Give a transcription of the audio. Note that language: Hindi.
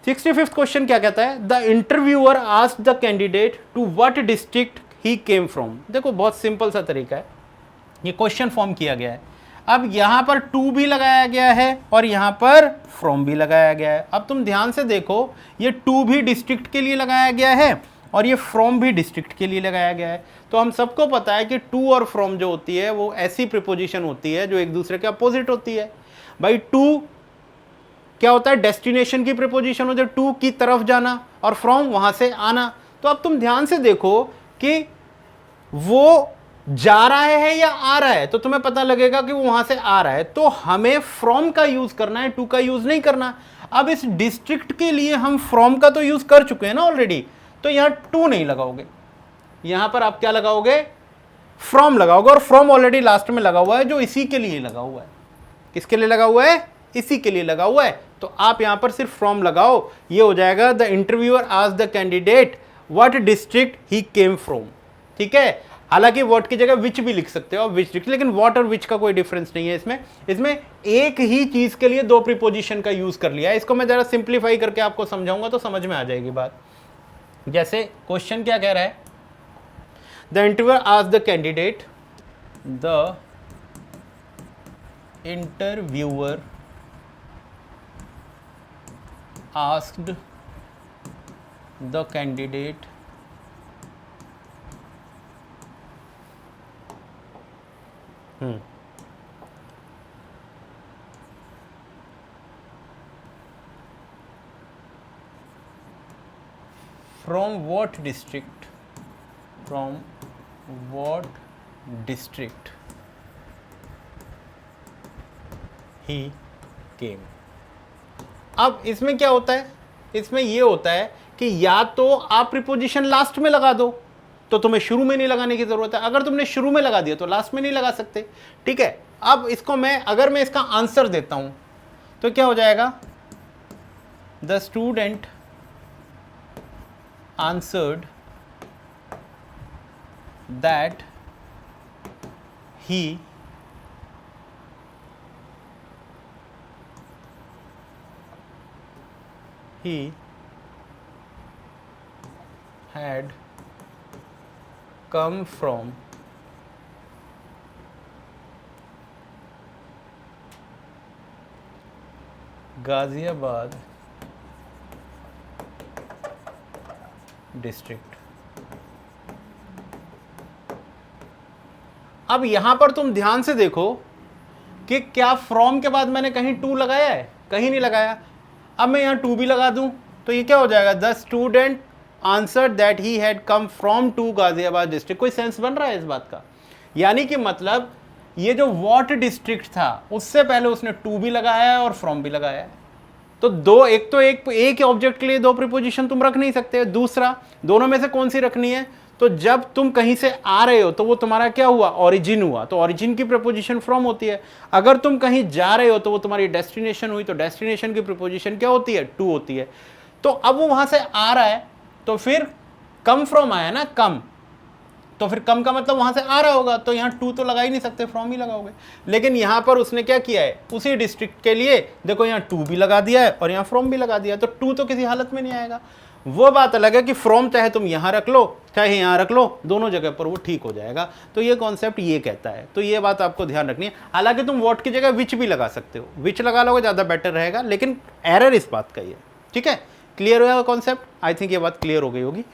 65th क्वेश्चन क्या कहता है, the interviewer asked the candidate to what district he came from. देखो बहुत सिंपल सा तरीका है, ये क्वेश्चन फॉर्म किया गया है। अब यहां पर टू भी लगाया गया है और यहां पर फ्रॉम भी लगाया गया है। अब तुम ध्यान से देखो, ये टू भी डिस्ट्रिक्ट के लिए लगाया गया है और ये फ्रॉम भी डिस्ट्रिक्ट के लिए लगाया गया है। तो हम सबको पता है कि टू और फ्रॉम जो होती है वो ऐसी प्रीपोजिशन होती है जो एक दूसरे के अपोजिट होती है। भाई टू क्या होता है, डेस्टिनेशन की प्रीपोजिशन होती है, टू की तरफ जाना, और फ्रॉम वहां से आना। तो अब तुम ध्यान से देखो कि वो जा रहा है या आ रहा है, तो तुम्हें पता लगेगा कि वो वहां से आ रहा है। तो हमें फ्रॉम का यूज करना है, टू का यूज नहीं करना। अब इस डिस्ट्रिक्ट के लिए हम फ्रॉम का तो यूज कर चुके हैं ना ऑलरेडी, तो यहां टू नहीं लगाओगे, यहां पर आप क्या लगाओगे, फ्रॉम लगाओगे। और फ्रॉम ऑलरेडी लास्ट में लगा हुआ है जो इसी के लिए लगा हुआ है। किसके लिए लगा हुआ है, इसी के लिए लगा हुआ है। तो आप यहां पर सिर्फ फ्रॉम लगाओ, ये हो जाएगा the interviewer asked the candidate what district he came from. ठीक है, हालांकि व्हाट की जगह विच भी लिख सकते हो, विच, लेकिन व्हाट और विच का कोई डिफरेंस नहीं है इसमें एक ही चीज के लिए दो प्रीपोजिशन का यूज कर लिया है। इसको मैं जरा सिंप्लीफाई करके आपको समझाऊंगा तो समझ में आ जाएगी बात। जैसे क्वेश्चन क्या कह रहा है, the interviewer asked the candidate, the interviewer asked the candidate from what district he came। अब इसमें क्या होता है, इसमें यह होता है कि या तो आप प्रीपोजिशन लास्ट में लगा दो, तो तुम्हें शुरू में नहीं लगाने की जरूरत है। अगर तुमने शुरू में लगा दिया तो लास्ट में नहीं लगा सकते। ठीक है, अब इसको अगर मैं इसका आंसर देता हूं तो क्या हो जाएगा, the student answered that he had come from Ghaziabad district. अब यहां पर तुम ध्यान से देखो कि क्या फ्रॉम के बाद मैंने कहीं टू लगाया है, कहीं नहीं लगाया। अब मैं यहां टू भी लगा दूं तो ये क्या हो जाएगा, the student answer that he had come from to Ghaziabad district. कोई सेंस बन रहा है इस बात का, यानी कि मतलब ये जो व्हाट डिस्ट्रिक्ट था उससे पहले उसने टू भी लगाया है और फ्रॉम भी लगाया है। तो एक ऑब्जेक्ट के लिए दो प्रीपोजिशन तुम रख नहीं सकते। दूसरा, दोनों में से कौन सी रखनी है, तो जब तुम कहीं से आ रहे हो तो वो तुम्हारा क्या हुआ, ओरिजिन हुआ, तो ओरिजिन की प्रीपोजिशन फ्रॉम होती है। अगर तुम कहीं जा रहे हो तो वो तुम्हारी डेस्टिनेशन हुई, तो डेस्टिनेशन की प्रीपोजिशन क्या होती है, टू होती है। तो अब वो वहां से आ रहा है तो फिर कम फ्रॉम आया ना, कम, तो फिर कम का मतलब वहां से आ रहा होगा, तो यहां टू तो लगा ही नहीं सकते, फ्रॉम ही लगाओगे। लेकिन यहां पर उसने क्या किया है, उसी डिस्ट्रिक्ट के लिए देखो यहां टू भी लगा दिया है और यहां फ्रॉम भी लगा दिया है, तो टू तो किसी हालत में नहीं आएगा। वो बात अलग है कि फ्रॉम चाहे तुम यहां रख लो चाहे यहां रख लो, दोनों जगह पर वो ठीक हो जाएगा। तो ये कॉन्सेप्ट ये कहता है, तो ये बात आपको ध्यान रखनी है। हालांकि तुम व्हाट की जगह विच भी लगा सकते हो, विच लगा लोगे ज्यादा बेटर रहेगा, लेकिन एरर इस बात का ही है। ठीक है, क्लियर हो गया कॉन्सेप्ट, आई थिंक ये बात क्लियर हो गई होगी।